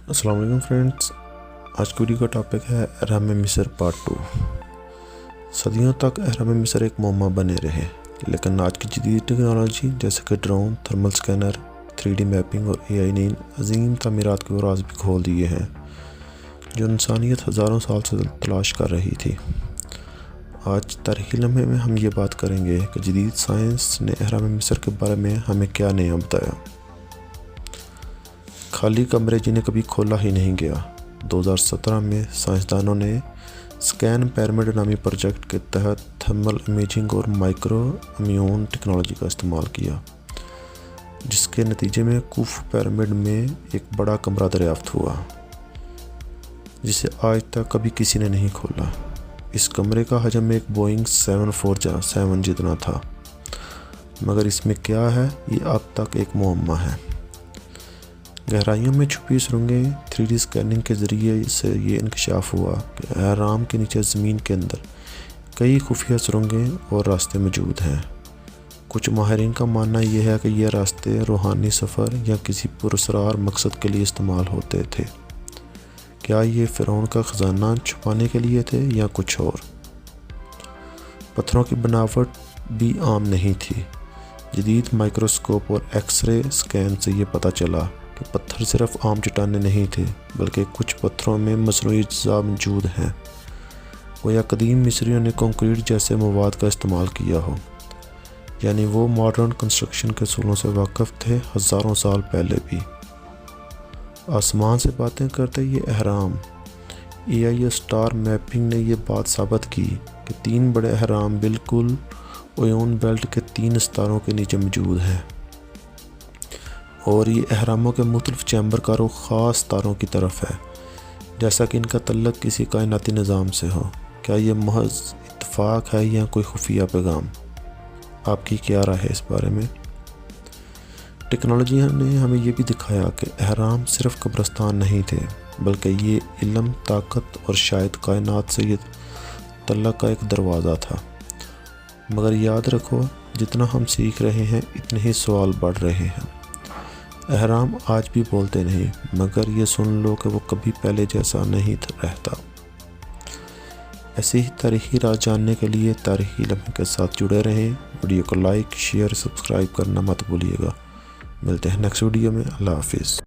السلام علیکم فرینڈس، آج کی ویڈیو کا ٹاپک ہے اہرام مصر پارٹ 2۔ صدیوں تک اہرام مصر ایک معمہ بنے رہے، لیکن آج کی جدید ٹیکنالوجی جیسے کہ drone, thermal scanner, 3D mapping اور AI نے عظیم تعمیرات کے راز بھی کھول دیے ہیں جو انسانیت ہزاروں سال سے تلاش کر رہی تھی۔ آج تاریخی لمحے میں ہم یہ بات کریں گے کہ جدید سائنس نے اہرام مصر کے بارے میں ہمیں کیا نیا بتایا۔ خالی کمرے جنہیں کبھی کھولا ہی نہیں گیا۔ 2017 میں سائنسدانوں نے سکین پیرامڈ نامی پروجیکٹ کے تحت تھرمل امیجنگ اور مائکرو امیون ٹیکنالوجی کا استعمال کیا، جس کے نتیجے میں خوفو پیرامڈ میں ایک بڑا کمرہ دریافت ہوا جسے آج تک کبھی کسی نے نہیں کھولا۔ اس کمرے کا حجم ایک بوئنگ 747 جتنا تھا، مگر اس میں کیا ہے یہ اب تک ایک معمہ ہے۔ گہرائیوں میں چھپی سرنگیں 3D سکیننگ کے ذریعے سے یہ انکشاف ہوا کہ اہرام کے نیچے زمین کے اندر کئی خفیہ سرنگیں اور راستے موجود ہیں۔ کچھ ماہرین کا ماننا یہ ہے کہ یہ راستے روحانی سفر یا کسی پراسرار مقصد کے لیے استعمال ہوتے تھے۔ کیا یہ فرعون کا خزانہ چھپانے کے لیے تھے یا کچھ اور؟ پتھروں کی بناوٹ بھی عام نہیں تھی۔ جدید مائکروسکوپ اور ایکس رے سکین سے یہ پتہ چلا کہ پتھر صرف عام چٹانیں نہیں تھے، بلکہ کچھ پتھروں میں مصنوعی اجزاء موجود ہیں، گویا قدیم مصریوں نے کنکریٹ جیسے مواد کا استعمال کیا ہو، یعنی وہ ماڈرن کنسٹرکشن کے اصولوں سے واقف تھے ہزاروں سال پہلے بھی۔ آسمان سے باتیں کرتے یہ اہرام۔ AI اسٹار میپنگ نے یہ بات ثابت کی کہ 3 بڑے اہرام بالکل اویون بیلٹ کے 3 ستاروں کے نیچے موجود ہیں، اور یہ اہراموں کے مختلف چیمبر کا رخ خاص ستاروں کی طرف ہے، جیسا کہ ان کا تعلق کسی کائناتی نظام سے ہو۔ کیا یہ محض اتفاق ہے یا کوئی خفیہ پیغام؟ آپ کی کیا رائے ہے اس بارے میں؟ ٹیکنالوجی نے ہمیں یہ بھی دکھایا کہ اہرام صرف قبرستان نہیں تھے، بلکہ یہ علم، طاقت اور شاید کائنات سے یہ تعلق کا ایک دروازہ تھا۔ مگر یاد رکھو، جتنا ہم سیکھ رہے ہیں اتنے ہی سوال بڑھ رہے ہیں۔ اہرام آج بھی بولتے نہیں، مگر یہ سن لو کہ وہ کبھی پہلے جیسا نہیں رہتا۔ ایسے ہی تاریخی راز جاننے کے لیے تاریخی لمحے کے ساتھ جڑے رہیں۔ ویڈیو کو لائک، شیئر، سبسکرائب کرنا مت بھولیے گا۔ ملتے ہیں نیکسٹ ویڈیو میں۔ اللہ حافظ۔